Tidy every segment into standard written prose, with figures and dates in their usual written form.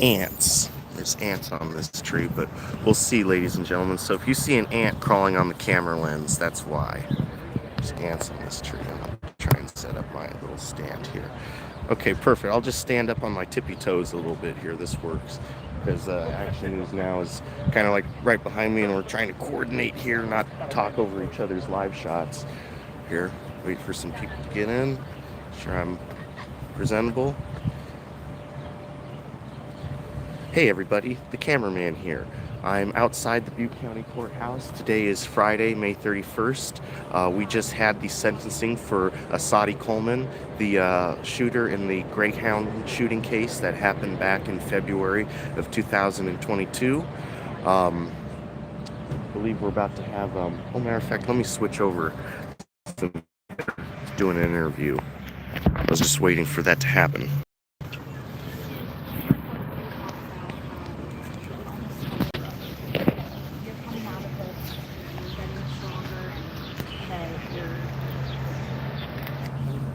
ants. There's ants on this tree, but we'll see, ladies and gentlemen. So if you see an ant crawling on the camera lens, that's why. There's ants on this tree. I'm going to try and set up my little stand here. Okay, perfect. I'll just stand up on my tippy toes a little bit here. This works because Action News Now is kind of like right behind me, and we're trying to coordinate here, not talk over each other's live shots here. Wait for some people to get in. Sure I'm presentable. Hey everybody, the cameraman here. I'm outside the Butte County Courthouse. Today is Friday, May 31st. We just had the sentencing for Asadi Coleman, the shooter in the Greyhound shooting case that happened back in February of 2022. I believe we're about to have, matter of fact, let me switch over to doing an interview. I was just waiting for that to happen.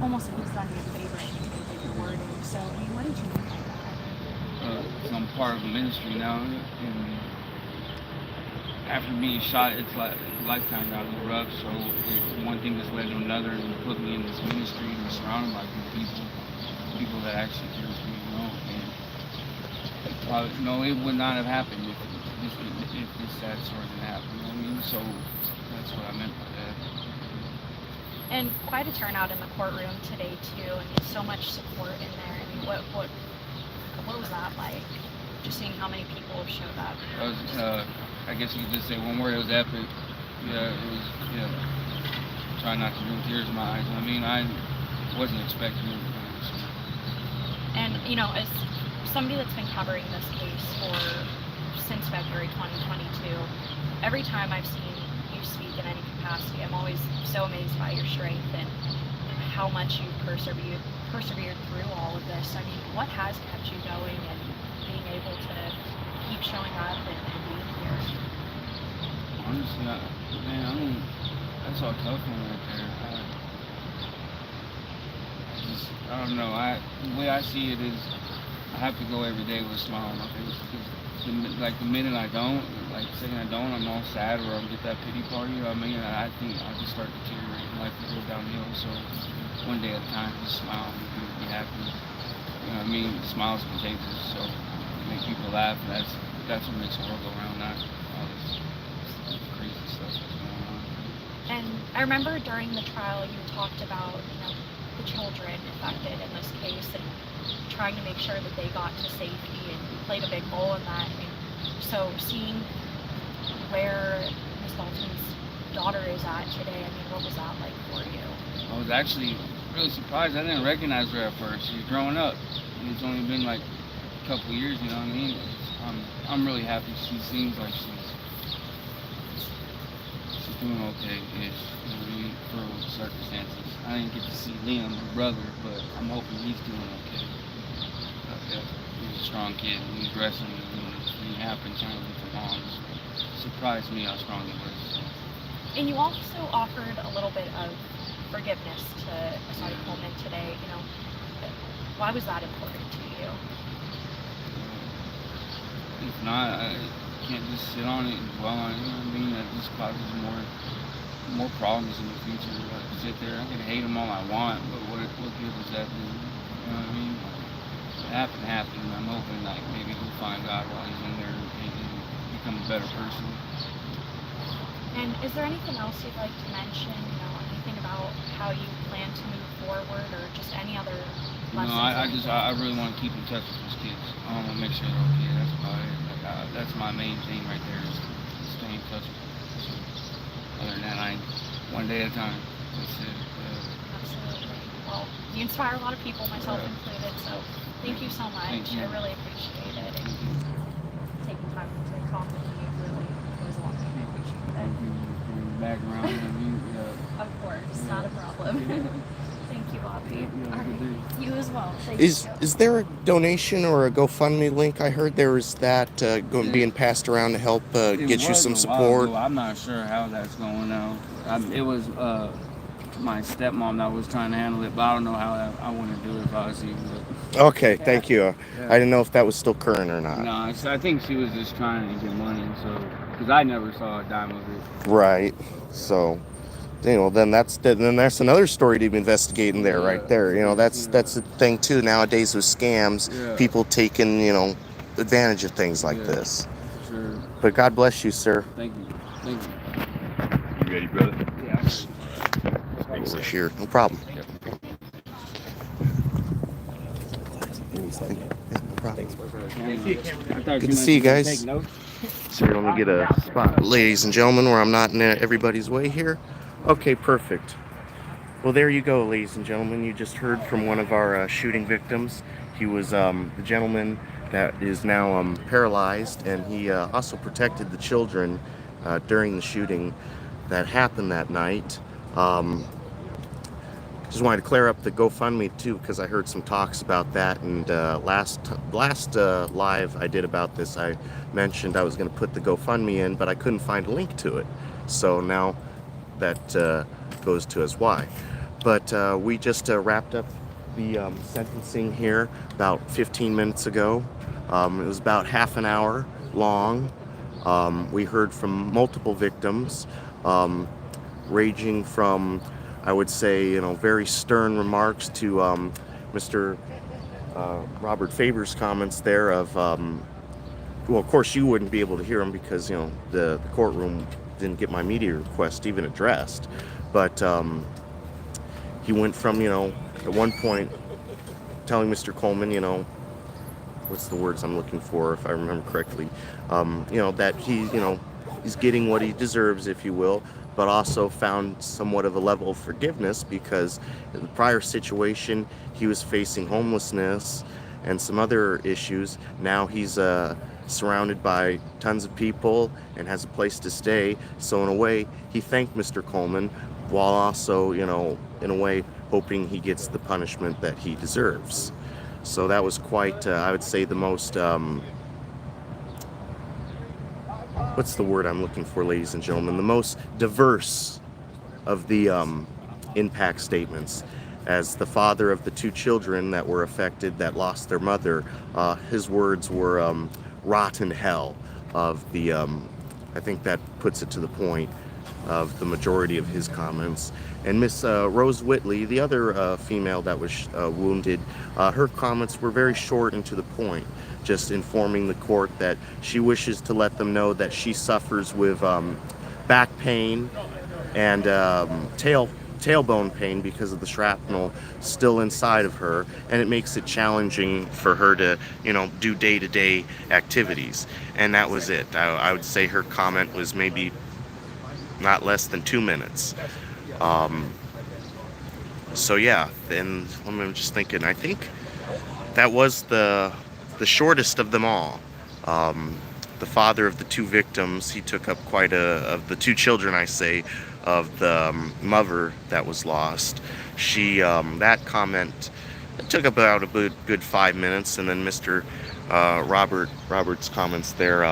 Almost always done your favorite wording. So, I mean, what did you mean by that? I'm part of the ministry now, and after being shot, it's like lifetime got a little rough. So one thing just led to another, and put me in this ministry, and surrounded by good people that actually care for me, And no, it would not have happened if this sad story didn't happen. You know what I mean? So that's what I meant by that. And quite a turnout in the courtroom today too. I mean, so much support in there. I mean, what was that like? Just seeing how many people have showed up. I guess you could just say one word. It was epic. Yeah, it was. Yeah. Try not to bring tears in my eyes. I mean, I wasn't expecting it. And you know, as somebody that's been covering this case since February 2022, every time I've seen you speak in any capacity, I'm always so amazed by your strength and how much you've persevered through all of this. I mean, what has kept you going and being able to keep showing up and being here? Honestly, that's all tough one right there. I don't know. The way I see it is, I have to go every day with a smile on my face. Because the minute I don't, like the second I don't, I'm all sad or I'll get that pity party. You know what I mean? I think I'll just start deteriorating. Life will go downhill. So one day at a time, just smile and be happy. You know what I mean? Smile's contagious. So make people laugh. And that's what makes the world go around. Not all this crazy stuff that's going on. And I remember during the trial you talked about, the children affected in this case and trying to make sure that they got to safety, and you played a big role in that. I mean, so seeing where Miss Dalton's daughter is at today, I mean, what was that like for you? I was actually really surprised. I didn't recognize her at first. She's growing up. It's only been like a couple of years, you know what I mean? I'm really happy. She seems like she's doing okay-ish, you know what I mean, for circumstances. I didn't get to see Liam, her brother, but I'm hoping he's doing okay. Yeah, he's a strong kid. He was wrestling when it happened, trying to look for moms. Surprised me how strong he was. And you also offered a little bit of forgiveness to Asadi Coleman today. Why was that important to you? If not, I can't just sit on it and dwell on it. You know what I mean? That just causes more problems in the future. I can sit there, I can hate them all I want, but what good does that do? You know what I mean? It happened. I'm hoping like maybe he'll find God while he's in there and become a better person. And is there anything else you'd like to mention? Anything about how you plan to move forward, or just any other lessons? I really want to keep in touch with those kids. I want to make sure they're okay. That's about it. That's my main thing right there, is stay in touch with them. So, other than that, one day at a time. That's it. Absolutely. Well, you inspire a lot of people, myself included. So thank you so much. I really appreciate it. And taking time to talk with me really goes a long way. Thank you for your background. Of course, not a problem. Thank you, Bobby. All right. You as well. Is there a donation or a GoFundMe link? I heard there was that being passed around to help get you some support. I'm not sure how that's going now. It was my stepmom that was trying to handle it, but I don't know how I want to do it if I was you. Okay, thank you. Yeah. I didn't know if that was still current or not. No, so I think she was just trying to get money, so because I never saw a dime of it. Right. So, then that's another story to be investigating there, right there. That's the thing too. Nowadays with scams, Yeah. people taking advantage of things like Yeah. this. Sure. But God bless you, sir. Thank you. Thank you. You ready, brother? Yeah. Over here, no problem. Yep. Yeah, no problem. Good to see you guys. So let me get a spot, ladies and gentlemen, where I'm not in everybody's way here. Okay, perfect. Well, there you go, ladies and gentlemen. You just heard from one of our shooting victims. He was the gentleman that is now paralyzed, and he also protected the children during the shooting that happened that night. Just wanted to clear up the GoFundMe too, because I heard some talks about that. And last live I did about this, I mentioned I was going to put the GoFundMe in, but I couldn't find a link to it. So now that goes to us why. But we just wrapped up the sentencing here about 15 minutes ago. It was about half an hour long. We heard from multiple victims, ranging from, I would say, very stern remarks to Mr. Robert Faber's comments there of, well, of course you wouldn't be able to hear him because, the courtroom didn't get my media request even addressed. But he went from, at one point telling Mr. Coleman, what's the words I'm looking for, if I remember correctly, that he's getting what he deserves, if you will, but also found somewhat of a level of forgiveness because in the prior situation he was facing homelessness and some other issues. Now he's surrounded by tons of people and has a place to stay. So in a way, he thanked Mr. Coleman while also, in a way, hoping he gets the punishment that he deserves. So that was quite, I would say, the most, what's the word I'm looking for, ladies and gentlemen? The most diverse of the impact statements. As the father of the two children that were affected, that lost their mother, his words were rotten hell of the, I think that puts it to the point of the majority of his comments. And Miss Rose Whitley, the other female that was wounded, her comments were very short and to the point, just informing the court that she wishes to let them know that she suffers with back pain and tailbone pain because of the shrapnel still inside of her, and it makes it challenging for her to, do day-to-day activities. And that was it. I would say her comment was maybe not less than 2 minutes. So yeah, then I'm just thinking, I think that was the shortest of them all. The father of the two victims, he took up quite of the two children, I say, of the mother that was lost. She, that comment, it took about a good 5 minutes, and then Mr. Robert's comments there,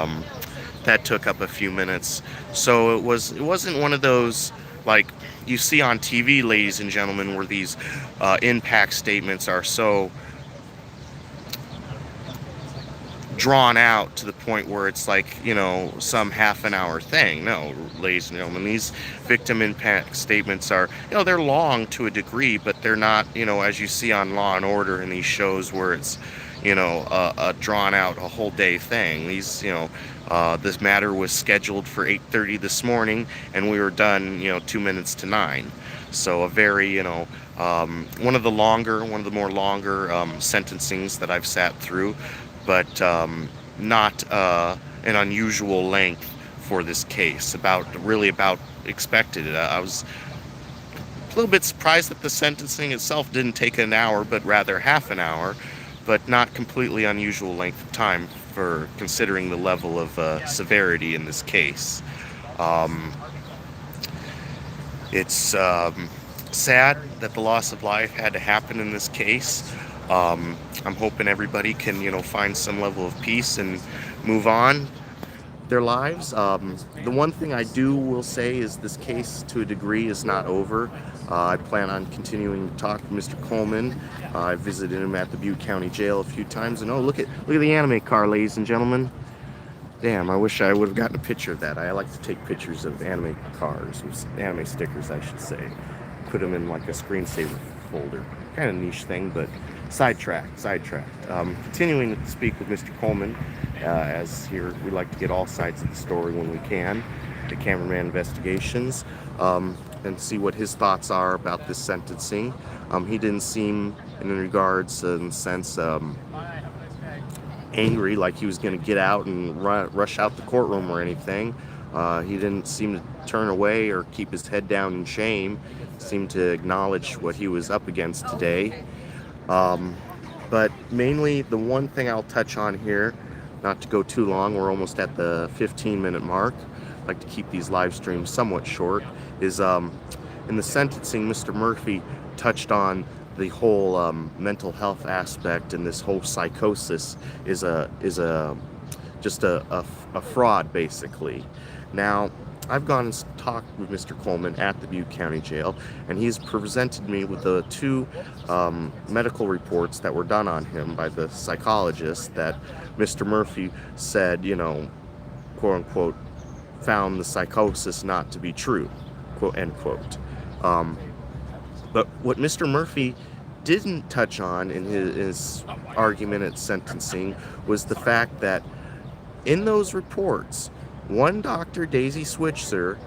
that took up a few minutes. So it wasn't one of those like you see on TV, ladies and gentlemen, where these impact statements are so drawn out to the point where it's like, some half an hour thing. No, ladies and gentlemen, these victim impact statements are, they're long to a degree, but they're not, as you see on Law and Order in these shows where it's, a drawn out a whole day thing. These, this matter was scheduled for 8:30 this morning, and we were done, 2 minutes to 9. So a very, one of the more longer sentencings that I've sat through, but not an unusual length for this case. About expected. I was a little bit surprised that the sentencing itself didn't take an hour, but rather half an hour, but not completely unusual length of time for considering the level of severity in this case. It's sad that the loss of life had to happen in this case. I'm hoping everybody can, find some level of peace and move on. their lives. The one thing I will say is this case, to a degree, is not over. I plan on continuing to talk to Mr. Coleman. I visited him at the Butte County Jail a few times, and oh, look at the anime car, ladies and gentlemen. Damn, I wish I would have gotten a picture of that. I like to take pictures of anime cars, or anime stickers, I should say. Put them in like a screensaver folder. Kind of niche thing, but sidetracked. Continuing to speak with Mr. Coleman, as here we like to get all sides of the story when we can, the cameraman investigations, and see what his thoughts are about this sentencing. He didn't seem, in regards, in the sense, angry, like he was going to get out and rush out the courtroom or anything. He didn't seem to turn away or keep his head down in shame. Seemed to acknowledge what he was up against today. But mainly, the one thing I'll touch on here, not to go too long, we're almost at the 15-minute mark. I like to keep these live streams somewhat short, is in the sentencing, Mr. Murphy touched on the whole mental health aspect, and this whole psychosis is just a fraud, basically. Now, I've gone and talked with Mr. Coleman at the Butte County Jail, and he's presented me with the two medical reports that were done on him by the psychologist that Mr. Murphy said, quote unquote, found the psychosis not to be true, quote end quote. But what Mr. Murphy didn't touch on in his argument at sentencing was the fact that in those reports, one doctor, Daisy Switzer,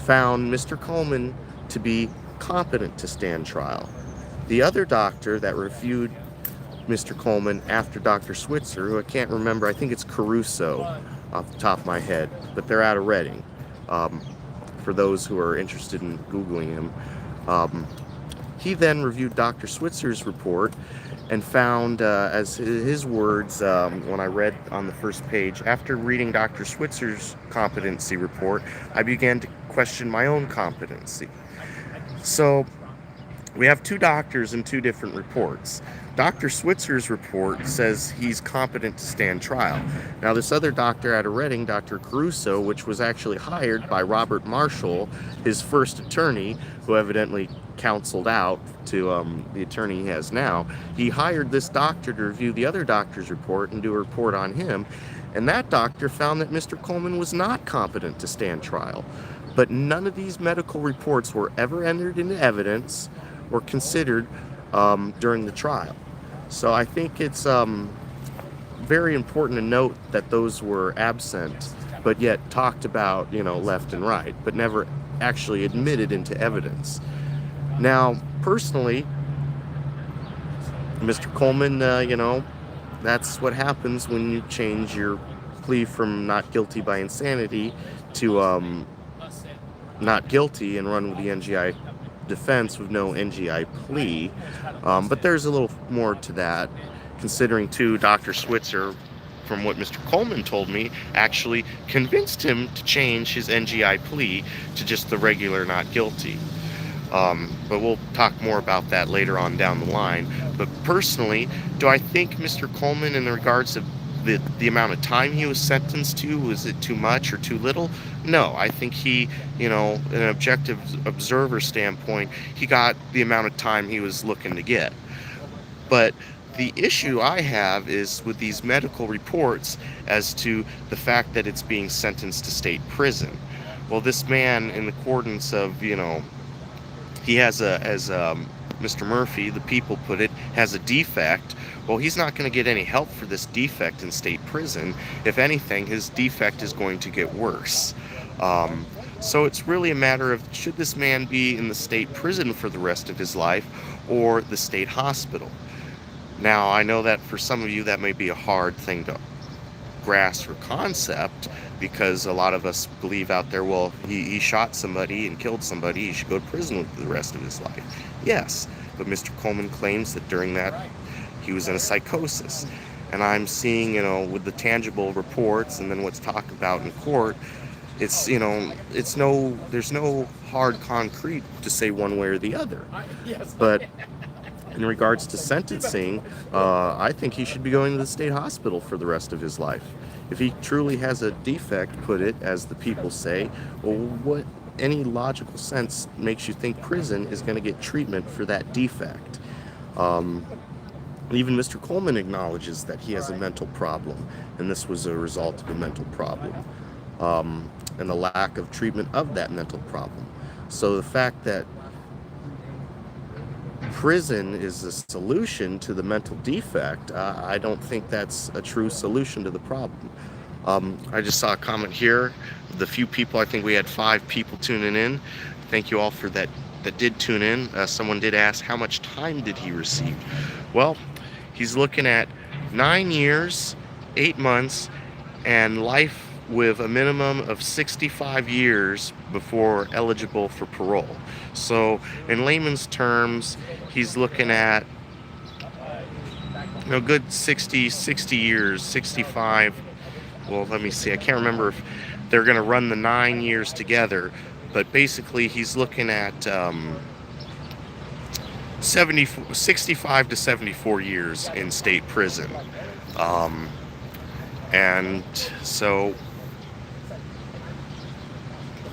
found Mr. Coleman to be competent to stand trial. The other doctor that reviewed Mr. Coleman after Dr. Switzer, who I can't remember, I think it's Caruso off the top of my head, but they're out of Reading. For those who are interested in Googling him, he then reviewed Dr. Switzer's report and found, as his words, when I read on the first page, after reading Dr. Switzer's competency report, I began to question my own competency. So we have two doctors and two different reports. Dr. Switzer's report says he's competent to stand trial. Now, this other doctor out of Reading, Dr. Caruso, which was actually hired by Robert Marshall, his first attorney, who evidently counseled out to the attorney he has now, he hired this doctor to review the other doctor's report and do a report on him. And that doctor found that Mr. Coleman was not competent to stand trial. But none of these medical reports were ever entered into evidence or considered during the trial. So I think it's very important to note that those were absent, but yet talked about, left and right, but never actually admitted into evidence. Now, personally, Mr. Coleman, that's what happens when you change your plea from not guilty by insanity to not guilty and run with the NGI defense with no NGI plea. But there's a little more to that, considering too, Dr. Switzer, from what Mr. Coleman told me, actually convinced him to change his NGI plea to just the regular not guilty. But we'll talk more about that later on down the line. But personally, do I think Mr. Coleman, in regards to the amount of time he was sentenced to, was it too much or too little? No, I think he, in an objective observer standpoint, he got the amount of time he was looking to get. But the issue I have is with these medical reports as to the fact that it's being sentenced to state prison. Well, this man, in accordance of, he has as Mr. Murphy, the people put it, has a defect. Well, he's not going to get any help for this defect in state prison. If anything, his defect is going to get worse. So it's really a matter of, should this man be in the state prison for the rest of his life or the state hospital? Now, I know that for some of you that may be a hard thing to grasp or concept, because a lot of us believe out there, well, he shot somebody and killed somebody, he should go to prison for the rest of his life. Yes, but Mr. Coleman claims that during that he was in a psychosis. And I'm seeing, with the tangible reports and then what's talked about in court, it's, there's no hard concrete to say one way or the other. But In regards to sentencing, I think he should be going to the state hospital for the rest of his life. If he truly has a defect, put it, as the people say, well, what any logical sense makes you think prison is going to get treatment for that defect? Um, Even Mr. Coleman acknowledges that he has a mental problem, and this was a result of a mental problem, and the lack of treatment of that mental problem. So the fact that prison is a solution to the mental defect, I don't think that's a true solution to the problem. I just saw a comment here. The few people, I think we had 5 people tuning in. Thank you all for that did tune in. Someone did ask, how much time did he receive? Well, he's looking at 9 years, 8 months, and life with a minimum of 65 years before eligible for parole. So in layman's terms, he's looking at a good 60 years, 65. Well, let me see. I can't remember if they're going to run the 9 years together, but basically he's looking at 65 to 74 years in state prison. And so,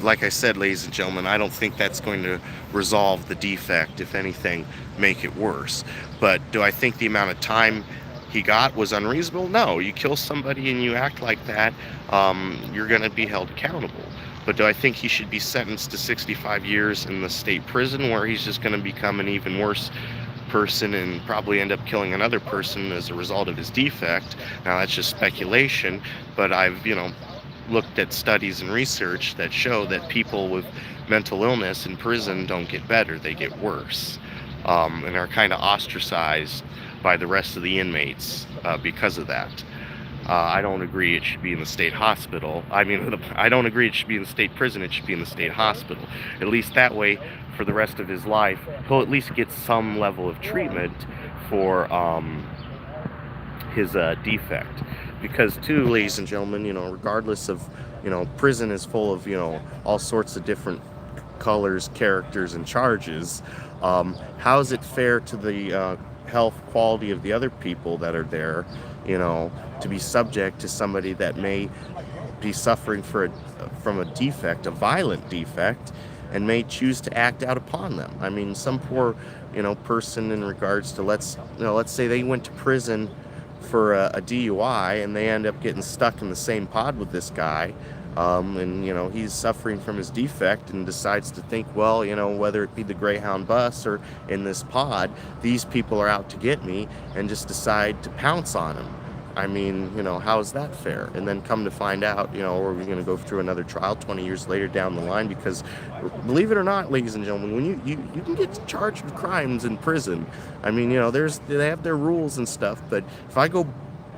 like I said, ladies and gentlemen, I don't think that's going to resolve the defect. If anything, make it worse. But do I think the amount of time he got was unreasonable? No. You kill somebody and you act like that, you're going to be held accountable. But do I think he should be sentenced to 65 years in the state prison, where he's just going to become an even worse person and probably end up killing another person as a result of his defect? Now, that's just speculation, but I've, looked at studies and research that show that people with mental illness in prison don't get better, they get worse, and are kind of ostracized by the rest of the inmates because of that. I don't agree it should be in the state hospital. I don't agree it should be in the state prison. It should be in the state hospital. At least that way, for the rest of his life, he'll at least get some level of treatment for his defect. Because too, ladies and gentlemen, regardless of, prison is full of, all sorts of different colors, characters, and charges. How is it fair to the health quality of the other people that are there, to be subject to somebody that may be suffering from a defect, a violent defect, and may choose to act out upon them? I mean, some poor, person, in regards to, let's say they went to prison for a DUI and they end up getting stuck in the same pod with this guy, and he's suffering from his defect and decides to think, well, whether it be the Greyhound bus or in this pod, these people are out to get me, and just decide to pounce on him. I mean, how is that fair? And then come to find out, are we going to go through another trial 20 years later down the line? Because believe it or not, ladies and gentlemen, when you can get charged with crimes in prison. I mean, they have their rules and stuff, but if I go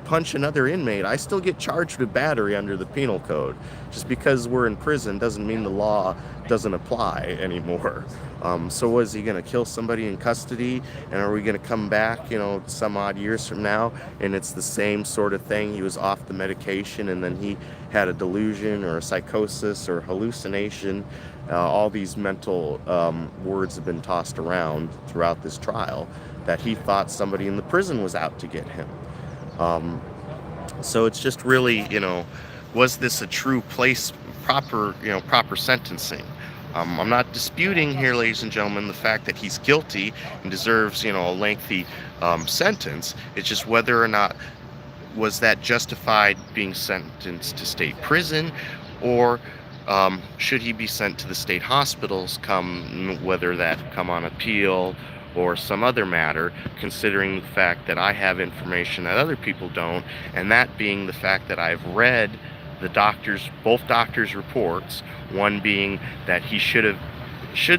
punch another inmate, I still get charged with battery under the penal code. Just because we're in prison doesn't mean the law doesn't apply anymore. So was he going to kill somebody in custody, and are we going to come back, some odd years from now, and it's the same sort of thing? He was off the medication, and then he had a delusion or a psychosis or hallucination. All these mental words have been tossed around throughout this trial, that he thought somebody in the prison was out to get him. So it's just really, was this a true proper sentencing? I'm not disputing here, ladies and gentlemen, the fact that he's guilty and deserves, a lengthy sentence. It's just whether or not was that justified being sentenced to state prison, or should he be sent to the state hospitals, whether that come on appeal or some other matter, considering the fact that I have information that other people don't, and that being the fact that I've read both doctors' reports, one being that he should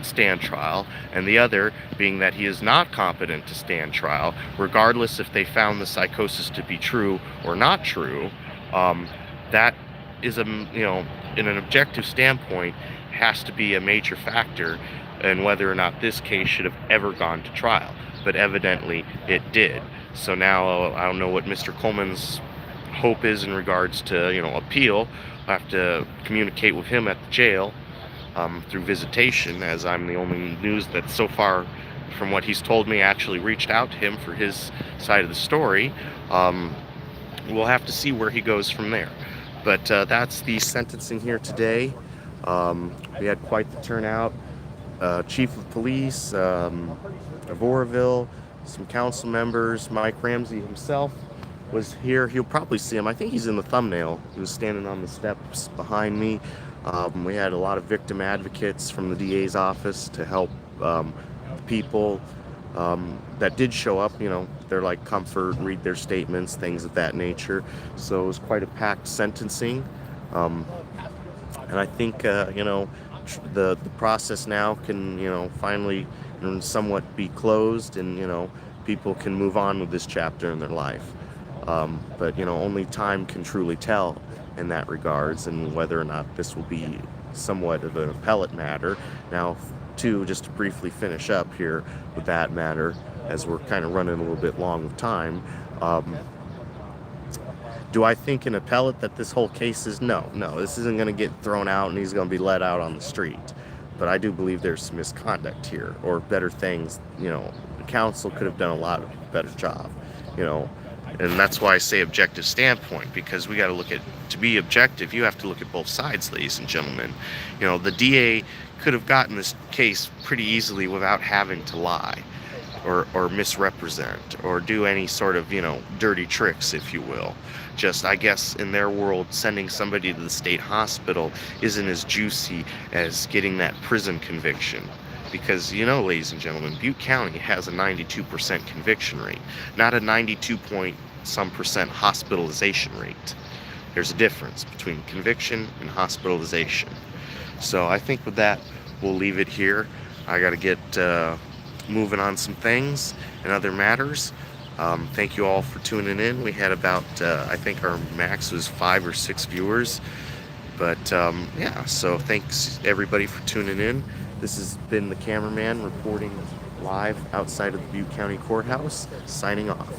stand trial, and the other being that he is not competent to stand trial, regardless if they found the psychosis to be true or not true. That is in an objective standpoint, has to be a major factor and whether or not this case should have ever gone to trial. But evidently it did. So now I don't know what Mr. Coleman's hope is in regards to appeal. I have to communicate with him at the jail through visitation, as I'm the only news that so far from what he's told me, actually reached out to him for his side of the story. We'll have to see where he goes from there. But that's the sentencing here today. We had quite the turnout. Chief of Police of Oroville, some council members, Mike Ramsey himself was here. You'll probably see him. I think he's in the thumbnail. He was standing on the steps behind me. We had a lot of victim advocates from the DA's office to help people that did show up. You know, they're like comfort, read their statements, things of that nature. So it was quite a packed sentencing. And I think, you know, the process now can, you know, finally somewhat be closed, and, you know, people can move on with this chapter in their life. But, you know, only time can truly tell in that regards, and whether or not this will be somewhat of an appellate matter. Now, too, just to briefly finish up here with that matter, as we're kind of running a little bit long with time, do I think an appellate that this whole case is? No, this isn't going to get thrown out and he's going to be let out on the street. But I do believe there's some misconduct here, or better things. You know, the council could have done a lot better job, you know. And that's why I say objective standpoint, because we got to look at, to be objective, you have to look at both sides, ladies and gentlemen. You know, the DA could have gotten this case pretty easily without having to lie or misrepresent or do any sort of, you know, dirty tricks, if you will. Just, I guess, in their world, sending somebody to the state hospital isn't as juicy as getting that prison conviction. Because, you know, ladies and gentlemen, Butte County has a 92% conviction rate, not a 92-point-some% hospitalization rate. There's a difference between conviction and hospitalization. So I think with that, we'll leave it here. I got to get moving on some things and other matters. Thank you all for tuning in. We had about, I think our max was 5 or 6 viewers. But yeah, so thanks everybody for tuning in. This has been the cameraman reporting live outside of the Butte County Courthouse, signing off.